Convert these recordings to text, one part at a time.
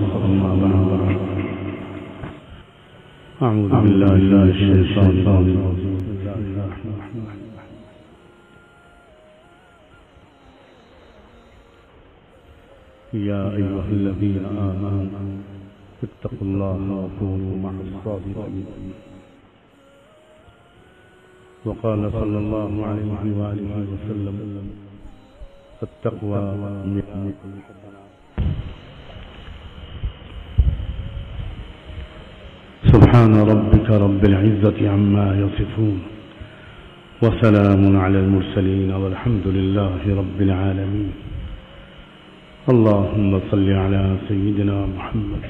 أما بعد أعوذ بالله من الشيطان الرجيم. يا أيها الذين آمنوا اتقوا الله وكونوا مع الصادقين. وقال صلى الله عليه وآله وسلم التقوى سبحان ربك رب العزة عما يصفون وسلام على المرسلين والحمد لله رب العالمين. اللهم صل على سيدنا محمد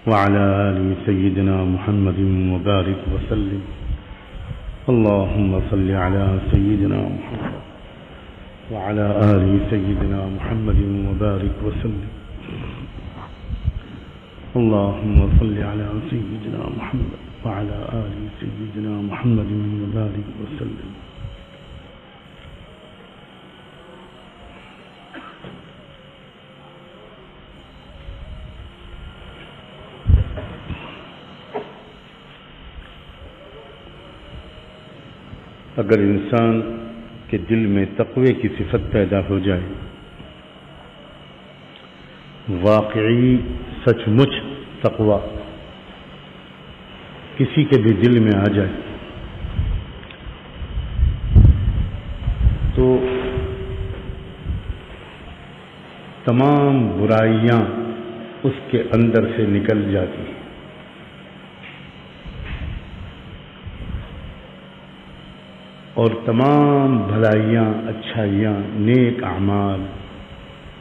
وعلى آل سيدنا محمد وبارك وسلم. اللهم صل على سيدنا محمد وعلى آل سيدنا محمد وبارك وسلم. اللهم صل على سيدنا محمد وعلى آل سيدنا محمد وبارك وسلم. اگر انسان کے دل میں تقوی کی صفت پیدا ہو جائے، واقعی سچ مچ تقوی کسی کے بھی دل میں آ جائے، تو تمام برائیاں اس کے اندر سے نکل جاتی ہیں، اور تمام بھلائیاں، اچھائیاں، نیک اعمال،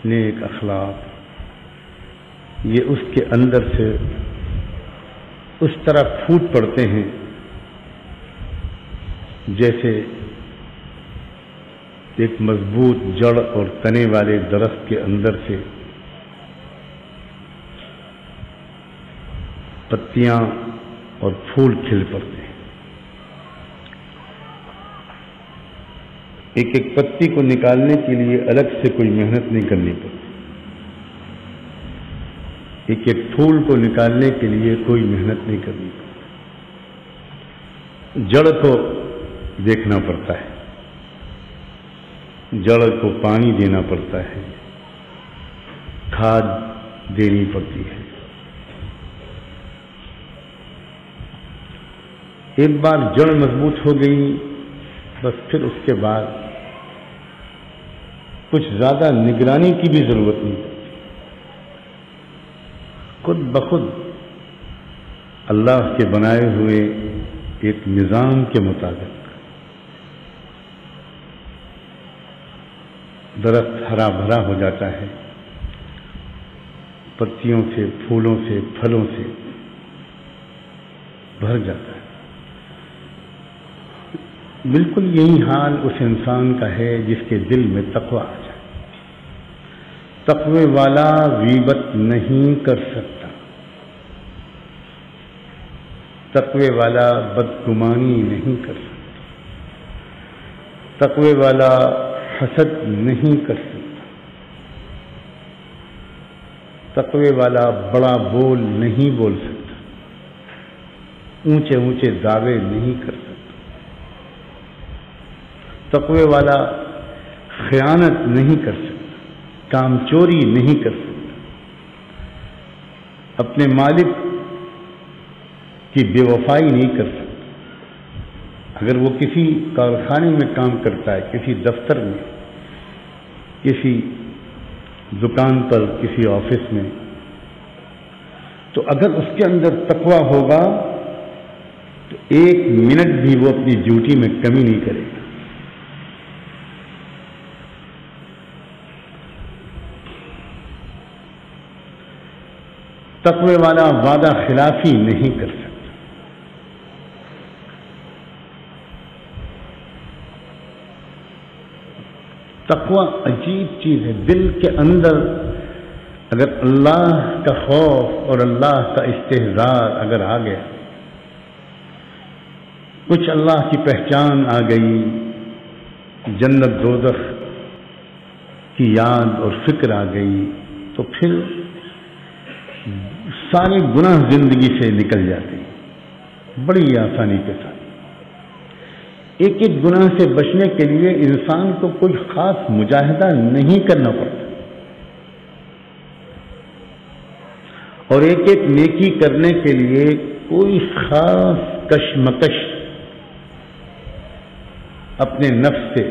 نیک اخلاق یہ اس کے اندر سے اس طرح پھوٹ پڑتے ہیں جیسے ایک مضبوط جڑ اور تنے والے درخت کے اندر سے پتیاں اور پھول کھل پڑتے ہیں۔ ایک ایک پتی کو نکالنے کے لیے الگ سے کوئی محنت نہیں کرنی پڑتی، ایک ایک پھول کو نکالنے کے لیے کوئی محنت نہیں کرنی پڑتی، جڑ کو دیکھنا پڑتا ہے، جڑ کو پانی دینا پڑتا ہے، کھاد دینی پڑتی ہے۔ ایک بار جڑ مضبوط ہو گئی بس پھر اس کے بعد کچھ زیادہ نگرانی کی بھی ضرورت نہیں پڑتی، خود بخود اللہ کے بنائے ہوئے ایک نظام کے مطابق درخت ہرا بھرا ہو جاتا ہے، پتیوں سے، پھولوں سے، پھلوں سے بھر جاتا ہے۔ بالکل یہی حال اس انسان کا ہے جس کے دل میں تقوی آ جائے۔ تقوی والا غیبت نہیں کر سکتا، تقوی والا بدگمانی نہیں کر سکتا، تقوی والا حسد نہیں کر سکتا، تقوی والا بڑا بول نہیں بول سکتا، اونچے اونچے دعوے نہیں کر سکتا، تقوی والا خیانت نہیں کر سکتا، کام چوری نہیں کر سکتا، اپنے مالک کی بے وفائی نہیں کر سکتا۔ اگر وہ کسی کارخانے میں کام کرتا ہے، کسی دفتر میں، کسی دکان پر، کسی آفس میں، تو اگر اس کے اندر تقوی ہوگا تو ایک منٹ بھی وہ اپنی ڈیوٹی میں کمی نہیں کرے گا۔ تقوی والا وعدہ خلافی نہیں کر سکتا۔ تقوی عجیب چیز ہے، دل کے اندر اگر اللہ کا خوف اور اللہ کا استحضار اگر آ گیا، کچھ اللہ کی پہچان آ گئی، جنت دوزخ کی یاد اور فکر آ گئی، تو پھر سارے گناہ زندگی سے نکل جاتے ہیں بڑی آسانی کے ساتھ. ایک ایک گناہ سے بچنے کے لیے انسان کو کوئی خاص مجاہدہ نہیں کرنا پڑتا، اور ایک ایک نیکی کرنے کے لیے کوئی خاص کشمکش اپنے نفس سے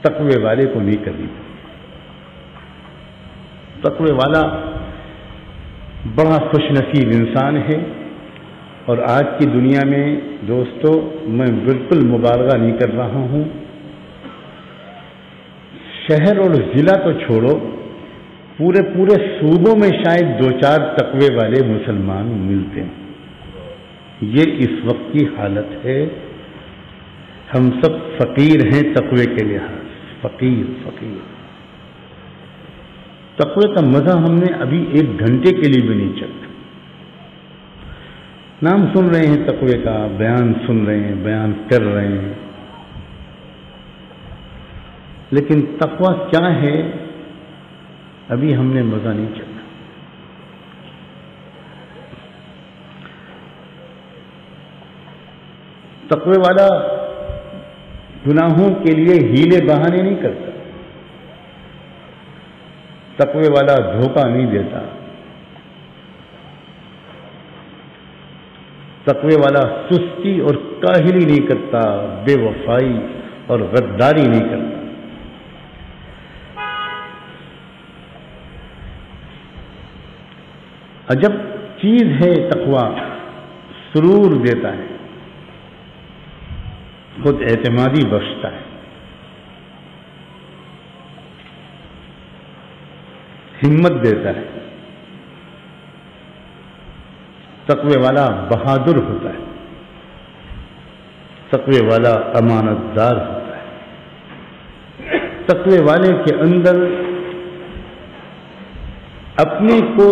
تقوی والے کو نہیں کرنی پڑتی. تقوی والا بڑا خوش نصیب انسان ہے. اور آج کی دنیا میں دوستو میں بالکل مبالغہ نہیں کر رہا ہوں، شہر اور ضلع تو چھوڑو، پورے صوبوں میں شاید 2-4 تقوی والے مسلمان ملتے ہیں. یہ اس وقت کی حالت ہے. ہم سب فقیر ہیں تقوی کے لحاظ، فقیر. تقوی کا مزہ ہم نے ابھی 1 گھنٹے کے لیے بھی نہیں چکا. نام سن رہے ہیں تقوی کا، بیان سن رہے ہیں، بیان کر رہے ہیں، لیکن تقوی کیا ہے ابھی ہم نے مزہ نہیں چکا. تقوی والا گناہوں کے لیے ہیلے بہانے نہیں کرتا، تقوی والا دھوکہ نہیں دیتا، تقوی والا سستی اور کاہلی نہیں کرتا، بے وفائی اور غداری نہیں کرتا. عجب چیز ہے تقوی، سرور دیتا ہے، خود اعتمادی بخشتا ہے، ہمت دیتا ہے. تقوی والا بہادر ہوتا ہے، تقوی والا امانت دار ہوتا ہے. تقوی والے کے اندر اپنے کو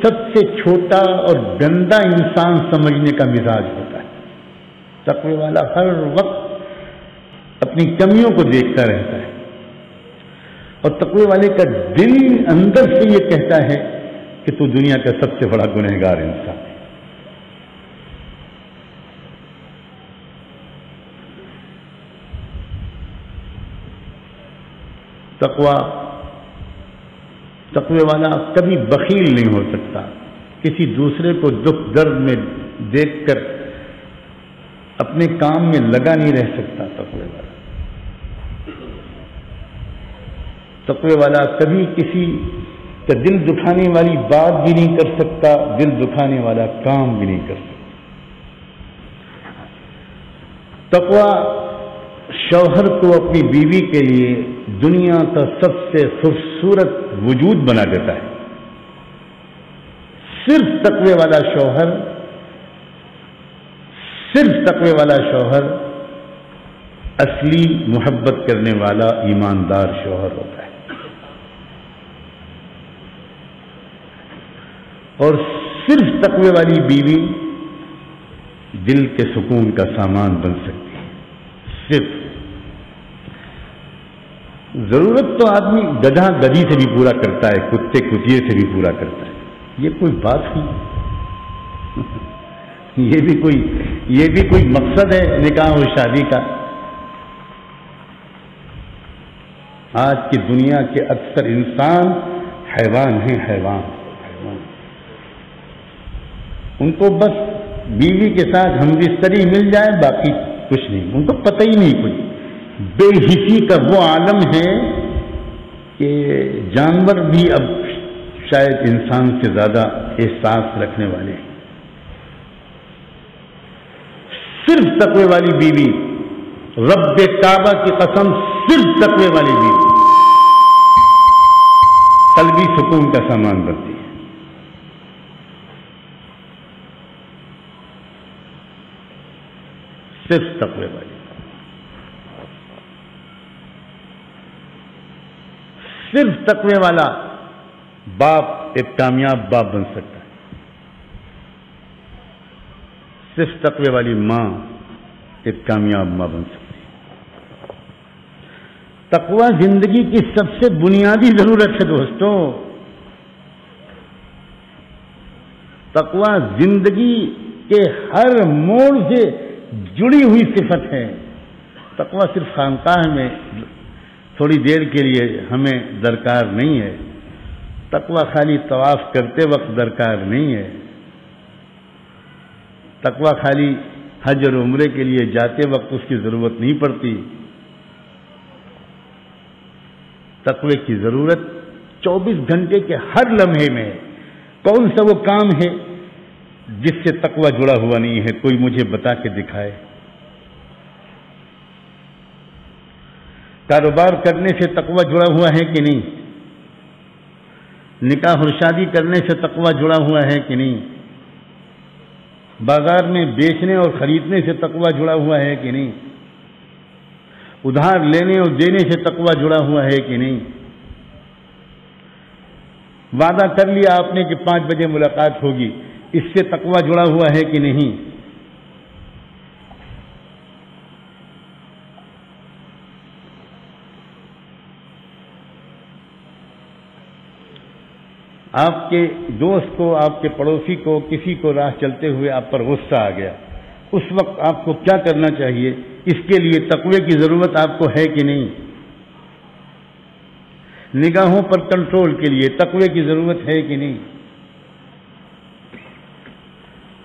سب سے چھوٹا اور گندا انسان سمجھنے کا مزاج ہوتا ہے. تقوی والا ہر وقت اپنی کمیوں کو دیکھتا رہتا ہے، اور تقوی والے کا دل اندر سے یہ کہتا ہے کہ تو دنیا کا سب سے بڑا گنہگار انسان ہے. تقوی والا کبھی بخیل نہیں ہو سکتا، کسی دوسرے کو دکھ درد میں دیکھ کر اپنے کام میں لگا نہیں رہ سکتا. تقوی والا کبھی کسی کا دل دکھانے والی بات بھی نہیں کر سکتا، دل دکھانے والا کام بھی نہیں کر سکتا. تقوی شوہر کو اپنی بیوی کے لیے دنیا کا سب سے خوبصورت وجود بنا دیتا ہے. صرف تقوی والا شوہر اصلی محبت کرنے والا ایماندار شوہر ہوتا ہے، اور صرف تقوی والی بیوی دل کے سکون کا سامان بن سکتی ہے. صرف ضرورت تو آدمی گدھا گدھی سے بھی پورا کرتا ہے، کتے کتیے سے بھی پورا کرتا ہے. یہ کوئی بات نہیں. یہ بھی کوئی مقصد ہے نکاح و شادی کا. آج کی دنیا کے اکثر انسان حیوان ہیں، حیوان. ان کو بس بیوی کے ساتھ ہم بستری مل جائے، باقی کچھ نہیں. ان کو پتہ ہی نہیں کچھ. بے حسی کا وہ عالم ہے کہ جانور بھی اب شاید انسان سے زیادہ احساس رکھنے والے ہیں. صرف تقوی والی بیوی، رب کعبہ کی قسم، صرف تقوی والی بیوی قلبی سکون کا سامان بنتی ہے. صرف تقوی والی. صرف تقوی والا باپ ایک کامیاب باپ بن سکتا ہے. صرف تقوی والی ماں ایک کامیاب ماں بن سکتی ہے. تقوی زندگی کی سب سے بنیادی ضرورت ہے دوستوں. تقویٰ زندگی کے ہر موڑ سے جڑی ہوئی صفت ہے. تقویٰ صرف خانقاہ میں تھوڑی دیر کے لیے ہمیں درکار نہیں ہے. تقویٰ خالی طواف کرتے وقت درکار نہیں ہے. تقویٰ خالی حج اور عمرے کے لیے جاتے وقت اس کی ضرورت نہیں پڑتی. تقوی کی ضرورت 24 گھنٹے کے ہر لمحے میں ہے. کون سا وہ کام ہے جس سے تقوی جڑا ہوا نہیں ہے؟ کوئی مجھے بتا کے دکھائے. کاروبار کرنے سے تقوی جڑا ہوا ہے کہ نہیں؟ نکاح اور شادی کرنے سے تقوی جڑا ہوا ہے کہ نہیں؟ بازار میں بیچنے اور خریدنے سے تقوی جڑا ہوا ہے کہ نہیں؟ ادھار لینے اور دینے سے تقوی جڑا ہوا ہے کہ نہیں؟ وعدہ کر لیا آپ نے کہ 5 بجے ملاقات ہوگی، اس سے تقوی جڑا ہوا ہے کہ نہیں؟ آپ کے دوست کو، آپ کے پڑوسی کو، کسی کو راہ چلتے ہوئے آپ پر غصہ آ گیا، اس وقت آپ کو کیا کرنا چاہیے؟ اس کے لیے تقوی کی ضرورت آپ کو ہے کہ نہیں؟ نگاہوں پر کنٹرول کے لیے تقوی کی ضرورت ہے کہ نہیں؟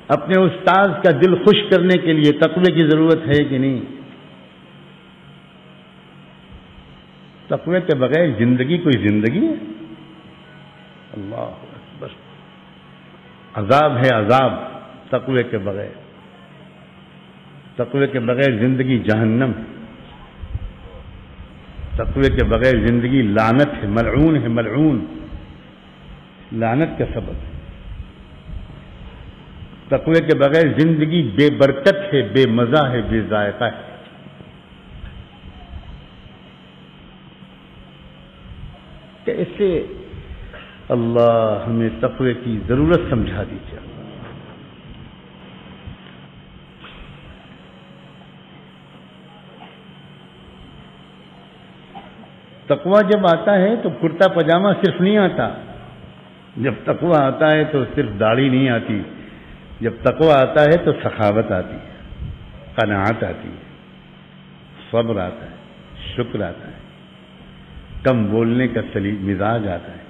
اپنے استاد کا دل خوش کرنے کے لیے تقوی کی ضرورت ہے کہ نہیں؟ تقوی کے بغیر زندگی کوئی زندگی ہے؟ اللہ اکبر! عذاب ہے عذاب تقوی کے بغیر. تقوی کے بغیر زندگی جہنم ہے. تقوی کے بغیر زندگی لعنت ہے، ملعون ہے، ملعون، لعنت کا سبب ہے. تقوی کے بغیر زندگی بے برکت ہے، بے مزہ ہے، بے ذائقہ ہے. کیسے اللہ ہمیں تقوی کی ضرورت سمجھا دیجیے. تقوی جب آتا ہے تو کرتا پاجامہ صرف نہیں آتا. جب تقوی آتا ہے تو صرف داڑھی نہیں آتی. جب تقوی آتا ہے تو سخاوت آتی ہے، قناعت آتی ہے، صبر آتا ہے، شکر آتا ہے، کم بولنے کا سلیقہ مزاج آتا ہے،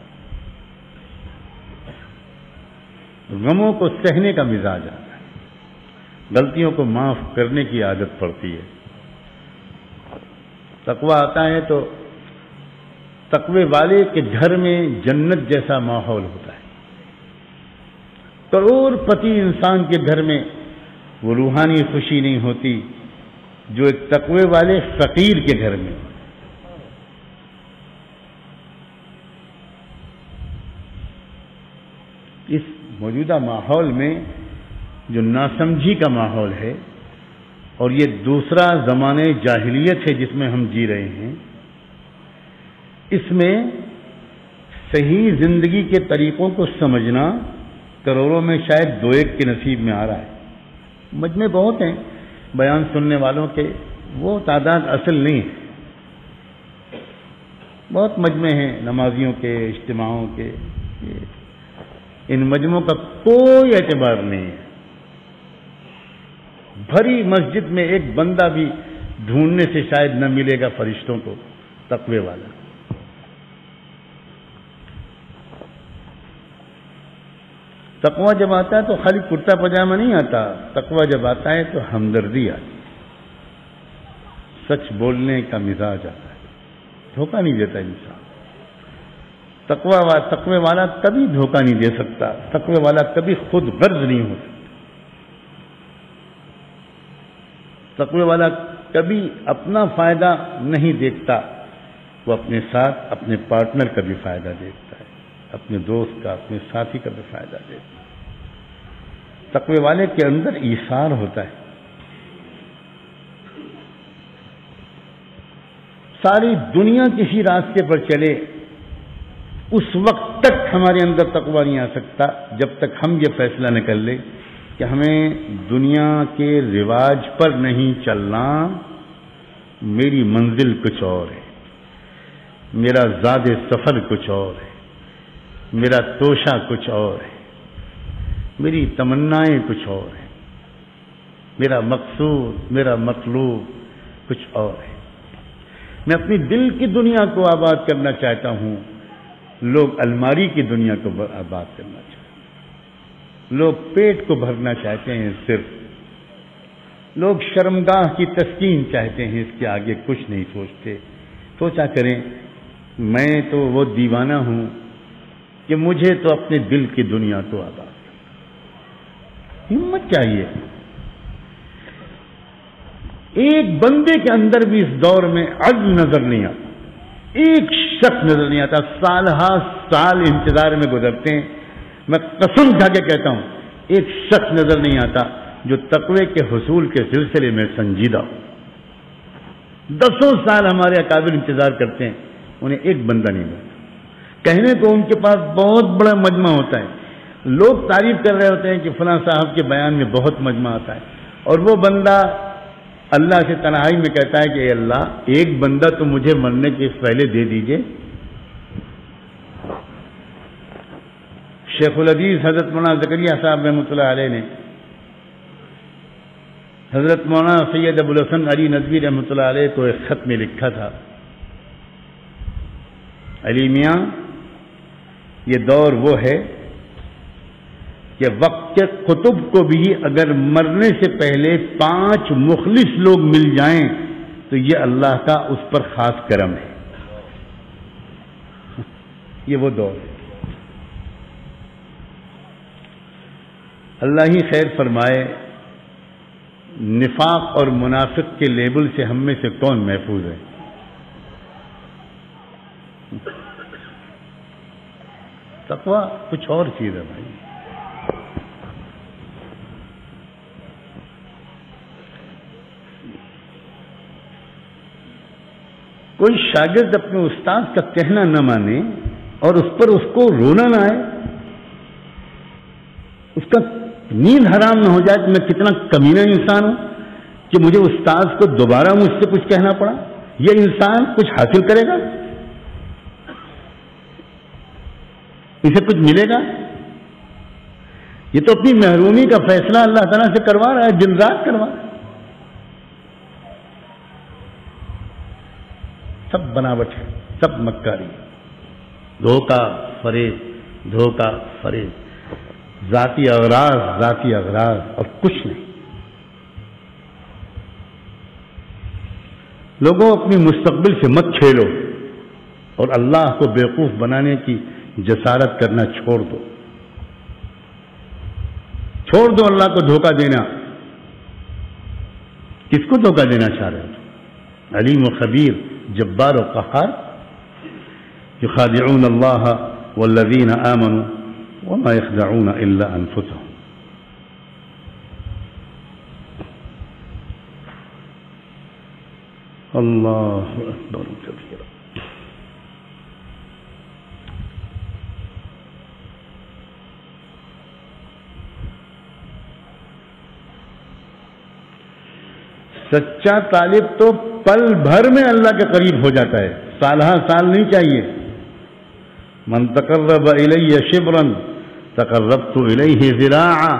غموں کو سہنے کا مزاج آتا ہے، غلطیوں کو معاف کرنے کی عادت پڑتی ہے. تقوی آتا ہے تو تقوی والے کے گھر میں جنت جیسا ماحول ہوتا ہے. کروڑ پتی انسان کے گھر میں وہ روحانی خوشی نہیں ہوتی جو ایک تقوی والے فقیر کے گھر میں. اس موجودہ ماحول میں جو ناسمجھی کا ماحول ہے اور یہ دوسرا زمانے جاہلیت ہے جس میں ہم جی رہے ہیں، اس میں صحیح زندگی کے طریقوں کو سمجھنا کروڑوں میں شاید 2-1 کے نصیب میں آ رہا ہے. مجمع بہت ہیں بیان سننے والوں کے، وہ تعداد اصل نہیں ہے. بہت مجمع ہیں نمازیوں کے، اجتماعوں کے. ان مجمعوں کا کوئی اعتبار نہیں ہے. بھری مسجد میں ایک بندہ بھی ڈھونڈنے سے شاید نہ ملے گا فرشتوں کو تقوی والا. تقوی جب آتا ہے تو خالی کرتا پاجامہ نہیں آتا. تقوی جب آتا ہے تو ہمدردی آتی، سچ بولنے کا مزاج آتا ہے، دھوکہ نہیں دیتا انسان. تقوی والا کبھی دھوکہ نہیں دے سکتا. تقوی والا کبھی خود غرض نہیں ہو سکتا. تقوی والا کبھی اپنا فائدہ نہیں دیکھتا، وہ اپنے ساتھ اپنے پارٹنر کا بھی فائدہ دیکھتا ہے، اپنے دوست کا، اپنے ساتھی کا بھی فائدہ دیکھتا ہے. تقوی والے کے اندر ایثار ہوتا ہے. ساری دنیا کسی راستے پر چلے، اس وقت تک ہمارے اندر تقوی نہیں آ سکتا جب تک ہم یہ فیصلہ نہ کر لیں کہ ہمیں دنیا کے رواج پر نہیں چلنا. میری منزل کچھ اور ہے، میرا زاد سفر کچھ اور ہے، میرا توشہ کچھ اور ہے، میری تمنائیں کچھ اور ہیں، میرا مقصود، میرا مطلوب کچھ اور ہے۔ میں اپنی دل کی دنیا کو آباد کرنا چاہتا ہوں، لوگ الماری کی دنیا کو آباد کرنا چاہتے ہیں، لوگ پیٹ کو بھرنا چاہتے ہیں، صرف لوگ شرمگاہ کی تسکین چاہتے ہیں، اس کے آگے کچھ نہیں سوچتے۔ سوچا کریں میں تو وہ دیوانہ ہوں کہ مجھے تو اپنے دل کی دنیا کو آباد کرنا، ہمت چاہیے۔ ایک بندے کے اندر بھی اس دور میں عزم نظر نہیں آتا، ایک شخص نظر نہیں آتا، سال ہا سال انتظار میں گزرتے ہیں، میں قسم کھا کے کہتا ہوں ایک شخص نظر نہیں آتا جو تقوی کے حصول کے سلسلے میں سنجیدہ ہو۔ 10 سال ہمارے اکابر انتظار کرتے ہیں، انہیں ایک بندہ نہیں ملتا۔ کہنے کو ان کے پاس بہت بڑا مجمع ہوتا ہے، لوگ تعریف کر رہے ہوتے ہیں کہ فلاں صاحب کے بیان میں بہت مجمع آتا ہے، اور وہ بندہ اللہ سے تنہائی میں کہتا ہے کہ اے اللہ ایک بندہ تو مجھے مرنے کے پہلے دے دیجئے۔ شیخ الحدیث حضرت مولانا زکریا صاحب رحمۃ اللہ علیہ نے حضرت مولانا سید ابو الحسن علی ندوی رحمۃ اللہ علیہ کو ایک خط میں لکھا تھا، علی میاں یہ دور وہ ہے کہ وقت کے قطب کو بھی اگر مرنے سے پہلے 5 مخلص لوگ مل جائیں تو یہ اللہ کا اس پر خاص کرم ہے۔ یہ وہ دور ہے۔ اللہ ہی خیر فرمائے، نفاق اور منافق کے لیبل سے ہم میں سے کون محفوظ ہے؟ تقویٰ کچھ اور چیز ہے بھائی۔ کوئی شاگرد اپنے استاد کا کہنا نہ مانے اور اس پر اس کو رونا نہ آئے، اس کا نیند حرام نہ ہو جائے کہ میں کتنا کمینہ انسان ہوں کہ مجھے استاد کو دوبارہ مجھ سے کچھ کہنا پڑا، یہ انسان کچھ حاصل کرے گا؟ اسے کچھ ملے گا؟ یہ تو اپنی محرومی کا فیصلہ اللہ تعالیٰ سے کروا رہا ہے، دن رات کروا رہا ہے۔ سب بناوٹ ہے، سب مکاری، دھوکہ فریب، دھوکہ فریب، ذاتی اغراض اور کچھ نہیں۔ لوگوں اپنی مستقبل سے مت کھیلو اور اللہ کو بیوقوف بنانے کی جسارت کرنا چھوڑ دو اللہ کو دھوکہ دینا۔ کس کو دھوکہ دینا چاہ رہے ہو؟ علیم و خبیر، جبار و قہار، یخادعون اللہ والذین آمنوا وما یخدعون الا انفسهم۔ اللہ اکبر کبیرہ۔ سچا طالب تو پل بھر میں اللہ کے قریب ہو جاتا ہے، سالہ سال نہیں چاہیے۔ من تقرب الی شبرا تقربت الیہ ذراعا،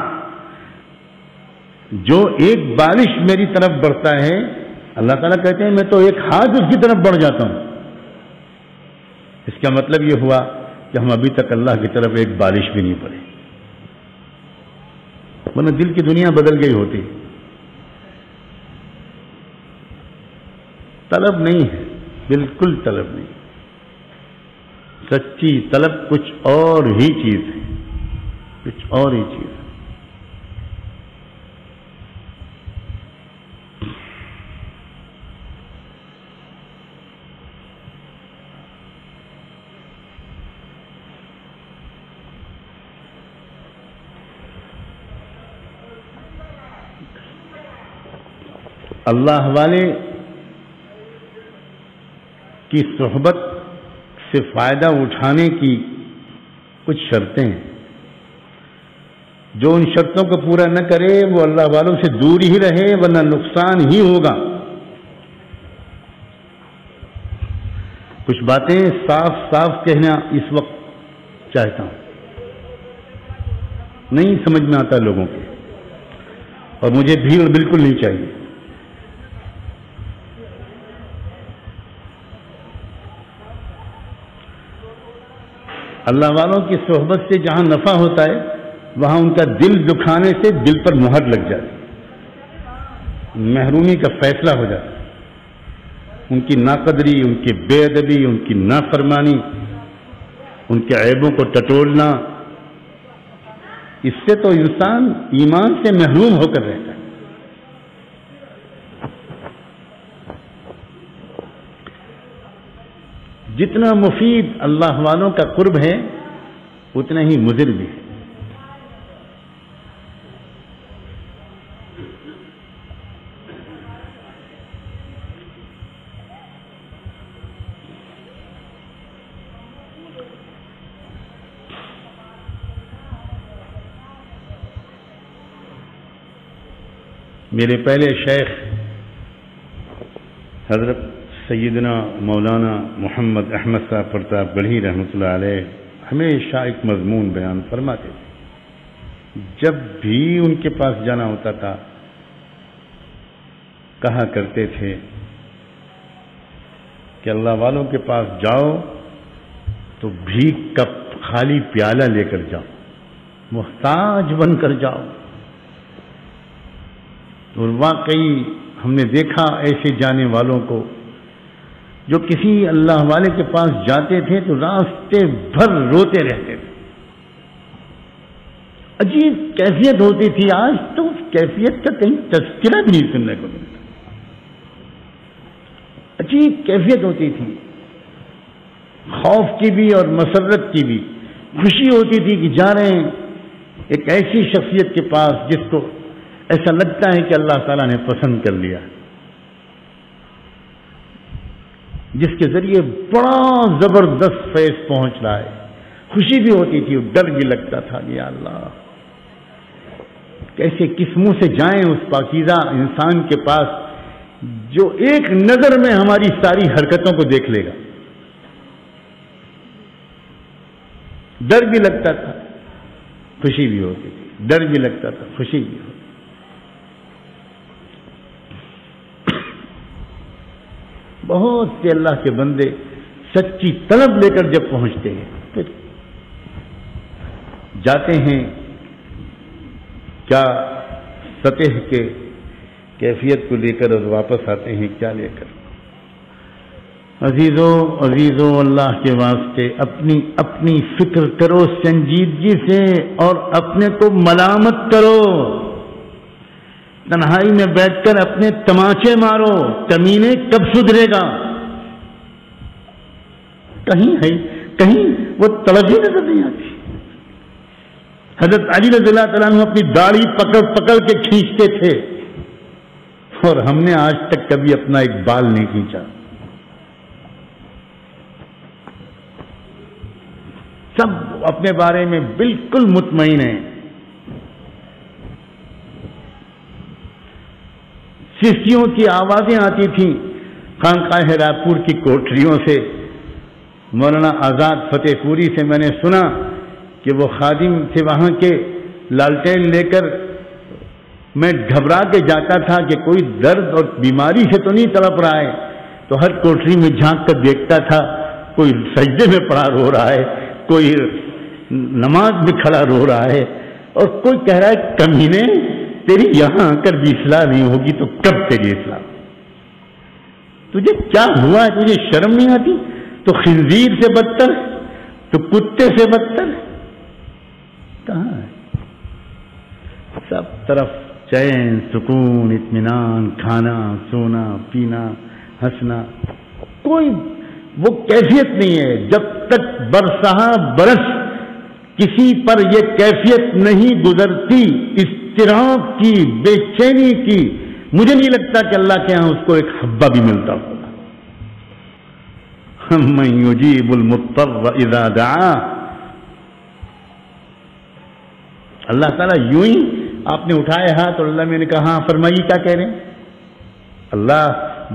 جو ایک بالش میری طرف بڑھتا ہے اللہ تعالیٰ کہتے ہیں میں تو ایک ہاتھ اس کی طرف بڑھ جاتا ہوں۔ اس کا مطلب یہ ہوا کہ ہم ابھی تک اللہ کی طرف ایک بالش بھی نہیں پڑے، ورنہ دل کی دنیا بدل گئی ہوتی۔ طلب نہیں ہے، بالکل طلب نہیں، سچی طلب کچھ اور ہی چیز ہے، کچھ اور ہی چیز ہے۔ اللہ والے کی صحبت سے فائدہ اٹھانے کی کچھ شرطیں ہیں، جو ان شرطوں کو پورا نہ کرے وہ اللہ والوں سے دور ہی رہے ورنہ نقصان ہی ہوگا۔ کچھ باتیں صاف صاف کہنا اس وقت چاہتا ہوں، نہیں سمجھ میں آتا لوگوں کے، اور مجھے بھیڑ بالکل نہیں چاہیے۔ اللہ والوں کی صحبت سے جہاں نفع ہوتا ہے وہاں ان کا دل دکھانے سے دل پر مہر لگ جاتی، محرومی کا فیصلہ ہو جاتا ہے۔ ان کی ناقدری، ان کی بے ادبی، ان کی نافرمانی، ان کے عیبوں کو ٹٹولنا، اس سے تو انسان ایمان سے محروم ہو کر رہتا ہے۔ جتنا مفید اللہ والوں کا قرب ہے اتنا ہی مضر بھی ہے۔ میرے پہلے شیخ حضرت سیدنا مولانا محمد احمد صاحب پرتاپ گڑھی رحمۃ اللہ علیہ ہمیشہ ایک مضمون بیان فرماتے تھے۔ جب بھی ان کے پاس جانا ہوتا تھا کہا کرتے تھے کہ اللہ والوں کے پاس جاؤ تو بھیک کا خالی پیالہ لے کر جاؤ، محتاج بن کر جاؤ۔ اور واقعی ہم نے دیکھا ایسے جانے والوں کو جو کسی اللہ والے کے پاس جاتے تھے تو راستے بھر روتے رہتے تھے۔ عجیب کیفیت ہوتی تھی، آج تو اس کیفیت کا کہیں تذکرہ بھی نہیں سننے کو ملتا۔ عجیب کیفیت ہوتی تھی، خوف کی بھی اور مسرت کی بھی۔ خوشی ہوتی تھی کہ جا رہے ہیں ایک ایسی شخصیت کے پاس جس کو ایسا لگتا ہے کہ اللہ تعالیٰ نے پسند کر لیا، جس کے ذریعے بڑا زبردست فیض پہنچ رہا ہے۔ خوشی بھی ہوتی تھی اور ڈر بھی لگتا تھا، یا اللہ کیسے کس منہ سے جائیں اس پاکیزہ انسان کے پاس جو ایک نظر میں ہماری ساری حرکتوں کو دیکھ لے گا۔ ڈر بھی لگتا تھا، خوشی بھی ہوتی تھی، ڈر بھی لگتا تھا، خوشی بھی ہوتی۔ بہت سے اللہ کے بندے سچی طلب لے کر جب پہنچتے ہیں پھر جاتے ہیں کیا سطح کے کیفیت کو لے کر اور واپس آتے ہیں کیا لے کر۔ عزیزو اللہ کے واسطے اپنی فکر کرو سنجیدگی سے اور اپنے کو ملامت کرو۔ تنہائی میں بیٹھ کر اپنے تماچے مارو، کمینے کب سدھرے گا؟ کہیں وہ طلب ہی نظر نہیں آتی۔ حضرت علی رضی اللہ تعالیٰ عنہ اپنی داڑھی پکڑ کے کھینچتے تھے اور ہم نے آج تک کبھی اپنا ایک بال نہیں کھینچا۔ سب اپنے بارے میں بالکل مطمئن ہیں۔ سیسیوں کی آوازیں آتی تھیں خانقاہ راپور کی کوٹریوں سے۔ مولانا آزاد فتح پوری سے میں نے سنا کہ وہ خادم تھے وہاں کے، لالٹین لے کر میں گھبرا کے جاتا تھا کہ کوئی درد اور بیماری سے تو نہیں تڑپ رہا ہے، تو ہر کوٹری میں جھانک کر دیکھتا تھا، کوئی سجدے میں پڑا رو رہا ہے، کوئی نماز میں کھڑا رو رہا ہے، اور کوئی کہہ رہا ہے کمینے تیری یہاں آ کر بھی اصلاح نہیں ہوگی تو کب تیری اصلاح؟ تجھے کیا ہوا ہے؟ تجھے شرم نہیں آتی؟ تو خنزیر سے بدتر، تو کتے سے بدتر کہاں ہے؟ سب طرف چین، سکون، اطمینان، کھانا، سونا، پینا، ہنسنا، کوئی وہ کیفیت نہیں ہے۔ جب تک برسہ برس کسی پر یہ کیفیت نہیں گزرتی اضطراب کی، بے چینی کی، مجھے نہیں لگتا کہ اللہ کے ہاں اس کو ایک حبہ بھی ملتا ہوگا۔ من یجیب المضطر اذا دعا، اللہ تعالیٰ یوں ہی آپ نے اٹھائے ہاتھ اور اللہ میں نے کہا ہاں فرمائیے کیا کہہ رہے ہیں؟ اللہ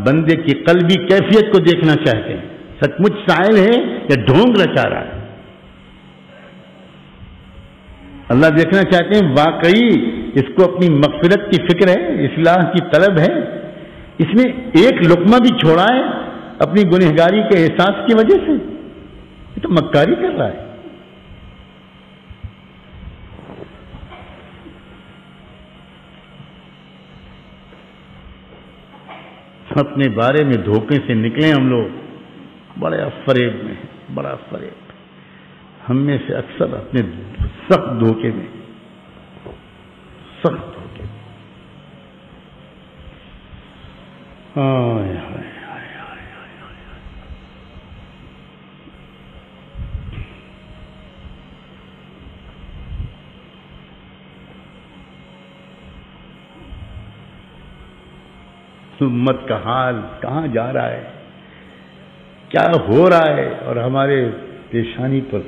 بندے کی قلبی کیفیت کو دیکھنا چاہتے ہیں، سچ مچ سائل ہے یا ڈھونگ رچا رہا ہے۔ اللہ دیکھنا چاہتے ہیں واقعی اس کو اپنی مغفرت کی فکر ہے، اصلاح کی طلب ہے، اس نے ایک لقمہ بھی چھوڑا ہے اپنی گنہگاری کے احساس کی وجہ سے؟ یہ تو مکاری کر رہا ہے۔ اپنے بارے میں دھوکے سے نکلیں ہم لوگ، بڑے فریب میں، بڑا فریب ہم میں سے اکثر اپنے سخت دھوکے میں، سخت دھوکے میں۔ امت کا حال کہاں جا رہا ہے، کیا ہو رہا ہے، اور ہمارے پیشانی پر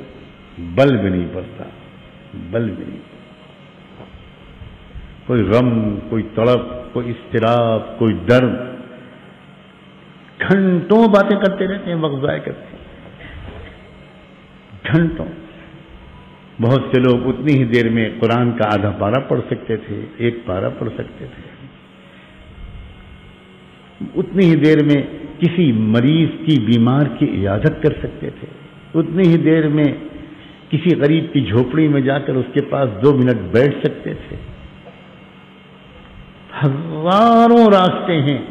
بل بھی نہیں پڑتا، بل بھی نہیں پڑتا۔ کوئی غم، کوئی تڑپ، کوئی اضطراب، کوئی درد، گھنٹوں باتیں کرتے رہتے ہیں، وقت ضائع کرتے ہیں، گھنٹوں۔ بہت سے لوگ اتنی ہی دیر میں قرآن کا آدھا پارہ پڑھ سکتے تھے، ایک پارہ پڑھ سکتے تھے، اتنی ہی دیر میں کسی مریض کی، بیمار کی عیادت کر سکتے تھے، اتنی ہی دیر میں کسی غریب کی جھوپڑی میں جا کر اس کے پاس 2 منٹ بیٹھ سکتے تھے۔ ہزاروں راستے ہیں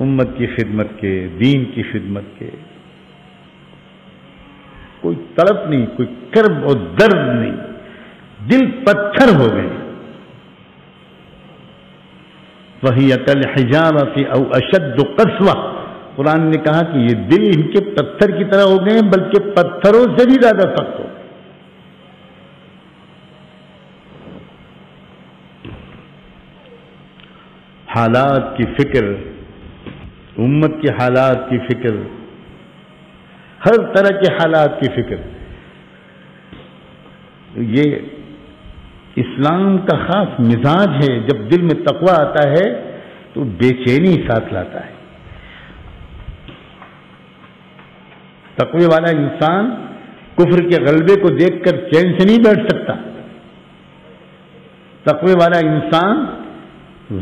امت کی خدمت کے، دین کی خدمت کے۔ کوئی تڑپ نہیں، کوئی کرب اور درد نہیں، دل پتھر ہو گئے۔ وَهِيَ كَالْحِجَارَةِ أَوْ أَشَدُّ قَسْوَةً، قرآن نے کہا کہ یہ دل ان کے پتھر کی طرح ہو گئے ہیں، بلکہ پتھروں سے بھی زیادہ سخت ہو۔ حالات کی فکر، امت کے حالات کی فکر، ہر طرح کے حالات کی فکر، یہ اسلام کا خاص مزاج ہے۔ جب دل میں تقویٰ آتا ہے تو بے چینی ساتھ لاتا ہے۔ تقوی والا انسان کفر کے غلبے کو دیکھ کر چین سے نہیں بیٹھ سکتا۔ تقوی والا انسان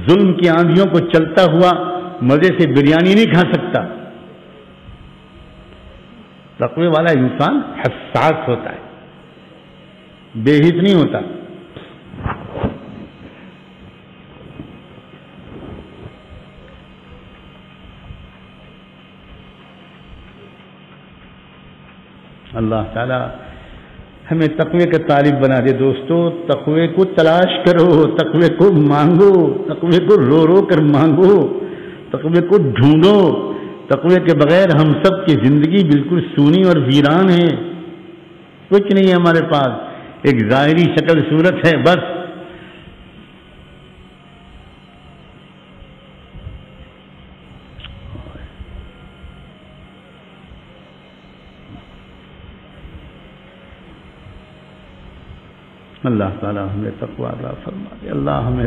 ظلم کی آندھیوں کو چلتا ہوا مزے سے بریانی نہیں کھا سکتا۔ تقوی والا انسان حساس ہوتا ہے، بے حس نہیں ہوتا۔ اللہ تعالی ہمیں تقوی کا طالب بنا دے۔ دوستو، تقوی کو تلاش کرو، تقوی کو مانگو، تقوی کو رو رو کر مانگو، تقوی کو ڈھونڈو۔ تقوی کے بغیر ہم سب کی زندگی بالکل سونی اور ویران ہے، کچھ نہیں ہے ہمارے پاس، ایک ظاہری شکل صورت ہے بس۔ اللہ تعالیٰ ہمیں تقوی عطا فرما دے، اللہ ہمیں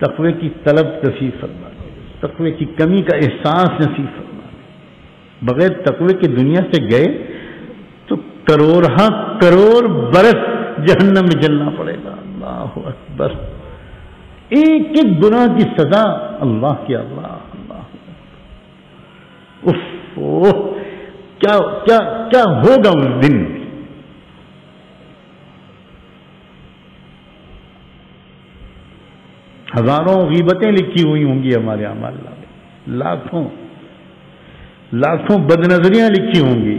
تقوی کی طلب نصیب فرما دے، تقوی کی کمی کا احساس نصیب فرما دے۔ بغیر تقوی کی دنیا سے گئے تو کروڑ برس جہنم میں جلنا پڑے گا۔ اللہ اکبر، ایک ایک گناہ کی سزا اللہ کی، اللہ اف، کیا ہوگا اس دن۔ ہزاروں غیبتیں لکھی ہوئی ہوں گی ہمارے اعمال میں، لاکھوں بدنظریاں لکھی ہوں گی،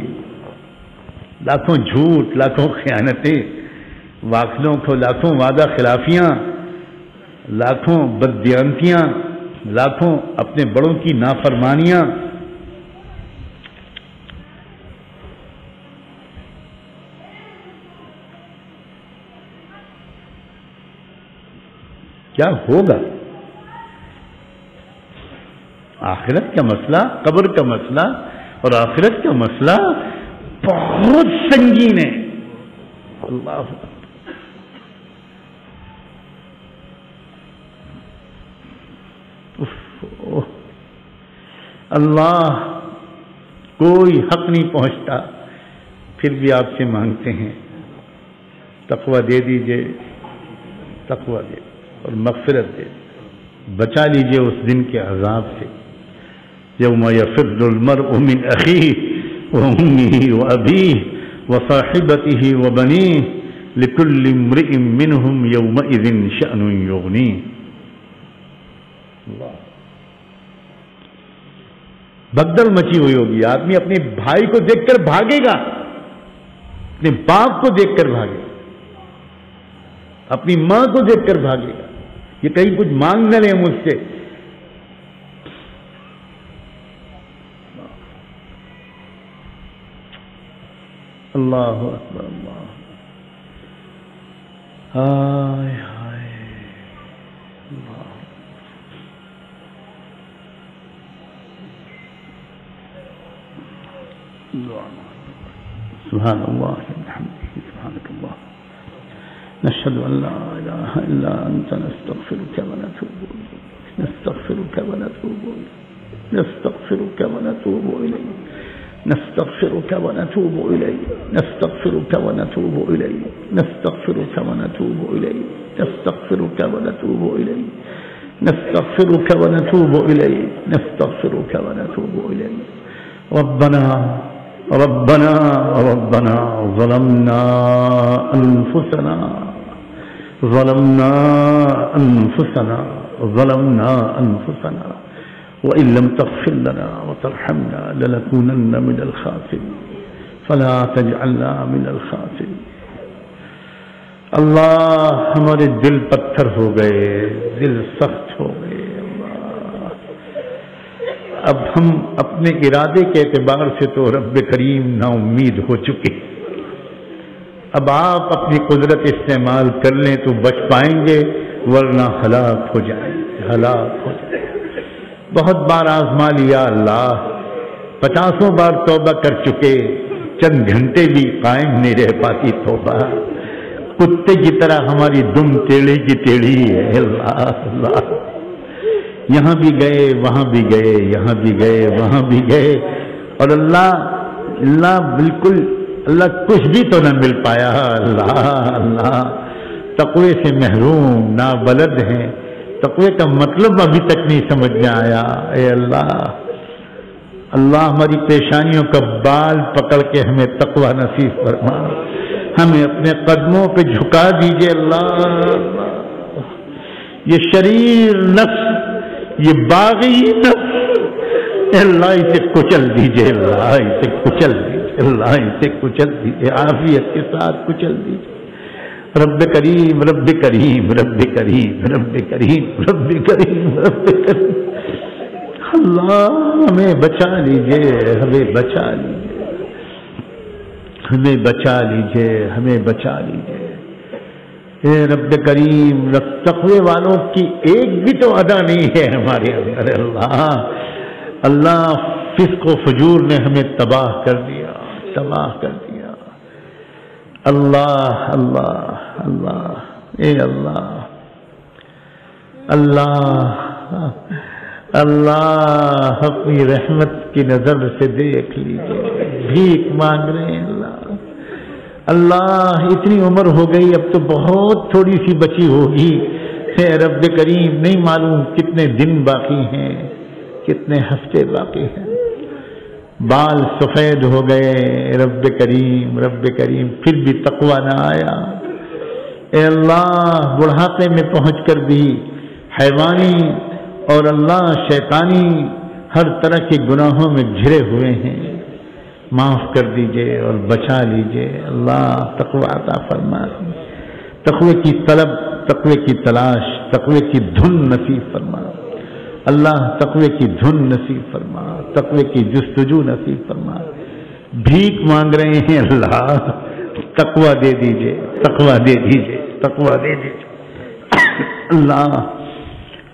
لاکھوں جھوٹ، لاکھوں خیانتیں، لاکھوں وعدہ خلافیاں، لاکھوں بددیانتیاں، لاکھوں اپنے بڑوں کی نافرمانیاں۔ کیا ہوگا؟ آخرت کا مسئلہ، قبر کا مسئلہ اور آخرت کا مسئلہ بہت سنگین ہے۔ اللہ اللہ، کوئی حق نہیں پہنچتا، پھر بھی آپ سے مانگتے ہیں تقوی دے دیجئے، تقوی دے اور مغفرت دے، بچا لیجئے اس دن کے عذاب سے، یوم یفر المرء من اخیہ وامہ وابیہ وصاحبتہ وبنیہ لکل امرئ منہم یومئذ شأن یغنیہ۔ اللہ، بھگدڑ مچی ہوئی ہوگی، آدمی اپنے بھائی کو دیکھ کر بھاگے گا، اپنے باپ کو دیکھ کر بھاگے گا، اپنی ماں کو دیکھ کر بھاگے گا، یہ کہیں کچھ مانگ نہ لیں مجھ سے۔ اللہ اکبر، اللہ، ہائے ہائے، اللہ، سبحان اللہ وبحمدہ، سبحانک اللہ، نشهد ان لا اله الا انت، نستغفرك ونتوب اليك، نستغفرك ونتوب اليك، نستغفرك ونتوب اليك، نستغفرك ونتوب اليك، نستغفرك ونتوب اليك، نستغفرك ونتوب اليك، نستغفرك ونتوب اليك، نستغفرك ونتوب اليك، نستغفرك ونتوب اليك۔ ربنا ربنا ربنا ظلمنا انفسنا ظلمنا انفسنا ظلمنا انفسنا وان لم تغفر لنا وترحمنا لنكونن من الخاسرين فلا تجعلنا من الخاسرين۔ اللہ، ہمارے دل پتھر ہو گئے، دل سخت ہو گئے، اب ہم اپنے ارادے کے اعتبار سے تو رب کریم نا امید ہو چکے، اب آپ اپنی قدرت استعمال کر لیں تو بچ پائیں گے، ورنہ ہلاک ہو جائیں گے، ہلاک ہو جائیں گے۔ بہت بار آزما لیا اللہ، 50 بار توبہ کر چکے، چند گھنٹے بھی قائم نہیں رہ پاتی توبہ، کتے کی طرح ہماری دم ٹیڑھی کی ٹیڑھی ہے۔ اللہ اللہ، یہاں بھی گئے، وہاں بھی گئے، یہاں بھی گئے، وہاں بھی گئے، اور اللہ بالکل اللہ کچھ بھی تو نہ مل پایا۔ اللہ اللہ، تقوی سے محروم، نابلد ہیں، تقوی کا مطلب ابھی تک نہیں سمجھ میں آیا۔ اے اللہ اللہ، ہماری پیشانیوں کا بال پکڑ کے ہمیں تقوی نصیب فرما، ہمیں اپنے قدموں پہ جھکا دیجئے اللہ۔ یہ شریر نفس، یہ باغی نفس، اللہ اسے کچل دیجئے، اللہ اسے کچل دیجئے، اللہ اسے کچل دیجئے، عافیت کے ساتھ کچل دیجئے۔ رب کریم رب کریم رب کریم رب کریم رب کریم رب کریم، اللہ ہمیں بچا لیجئے، ہمیں بچا لیجئے، ہمیں بچا لیجئے، ہمیں بچا لیجئے۔ اے رب کریم، تقوی والوں کی ایک بھی تو ادا نہیں ہے ہمارے اندر۔ اللہ اللہ، فسق و فجور نے ہمیں تباہ کر دیا، تباہ کر دیا۔ اللہ اللہ اللہ، اے اللہ اللہ اللہ، اپنی رحمت کی نظر سے دیکھ لیجیے، بھیک مانگ رہے ہیں اللہ اللہ، اتنی عمر ہو گئی، اب تو بہت تھوڑی سی بچی ہوگی، اے رب کریم نہیں معلوم کتنے دن باقی ہیں، کتنے ہفتے باقی ہیں، بال سفید ہو گئے، رب کریم پھر بھی تقوی نہ آیا۔ اے اللہ، بڑھاپے میں پہنچ کر بھی حیوانی اور اللہ شیطانی ہر طرح کے گناہوں میں گھرے ہوئے ہیں، معاف کر دیجئے اور بچا لیجئے اللہ، تقوی عطا فرما، تقوی کی طلب، تقوی کی تلاش، تقوی کی دھن نصیب فرما اللہ، تقوی کی دھن نصیب فرما، تقوی کی جستجو نصیب فرما۔ بھیک مانگ رہے ہیں اللہ، تقوی دے دیجئے، تقوی دے دیجئے، تقوی دے دیجئے اللہ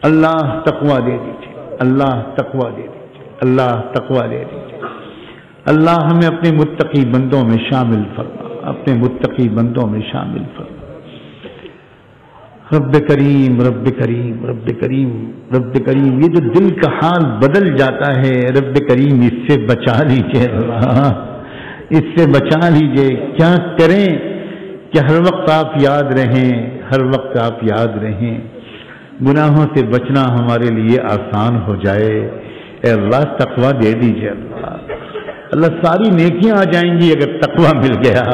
اللہ، تقوی دے دیجئے اللہ، تقوی دے دیجئے اللہ، تقوی دے دیجئے اللہ، ہمیں اپنے متقی بندوں میں شامل فرما، اپنے متقی بندوں میں شامل فرما۔ رب کریم رب کریم رب کریم رب کریم، یہ جو دل کا حال بدل جاتا ہے رب کریم، اس سے بچا لیجئے اللہ، اس سے بچا لیجئے۔ کیا کریں کہ ہر وقت آپ یاد رہیں، ہر وقت آپ یاد رہیں، گناہوں سے بچنا ہمارے لیے آسان ہو جائے۔ اے اللہ تقویٰ دے دیجئے اللہ ساری نیکیاں آ جائیں گی اگر تقویٰ مل گیا،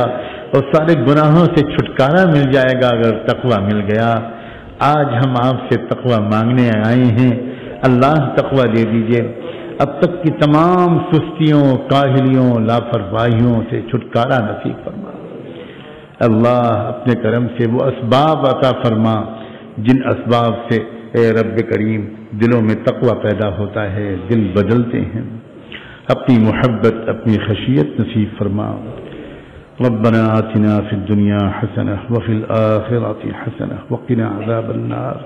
اور سارے گناہوں سے چھٹکارا مل جائے گا اگر تقویٰ مل گیا۔ آج ہم آپ سے تقویٰ مانگنے آئے ہیں، اللہ تقویٰ دے دیجئے، اب تک کی تمام سستیوں، کاہلیوں، لاپرواہیوں سے چھٹکارا نصیب فرما۔ اللہ اپنے کرم سے وہ اسباب عطا فرما جن اسباب سے اے رب کریم دلوں میں تقویٰ پیدا ہوتا ہے، دل بدلتے ہیں۔ اپنی محبت، اپنی خشیت نصیب فرما۔ ربنا آتنا فی الدنیا حسنہ وفی الآخرۃ حسنہ وقنا عذاب النار۔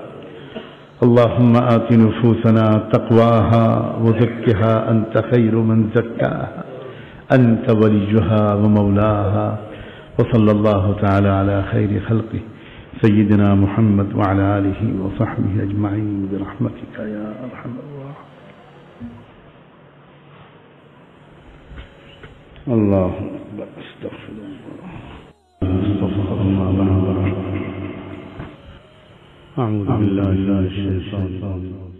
اللهم آت نفوسنا تقواها وزكها أنت خير من زكاها أنت وليها ومولاها، وصلى الله تعالى على خير خلقه سيدنا محمد وعلى آله وصحبه أجمعين برحمتك يا أرحم الراحمين۔ الله أكبر، استغفر الله، أعوذ بالله من الشيطان الرجيم۔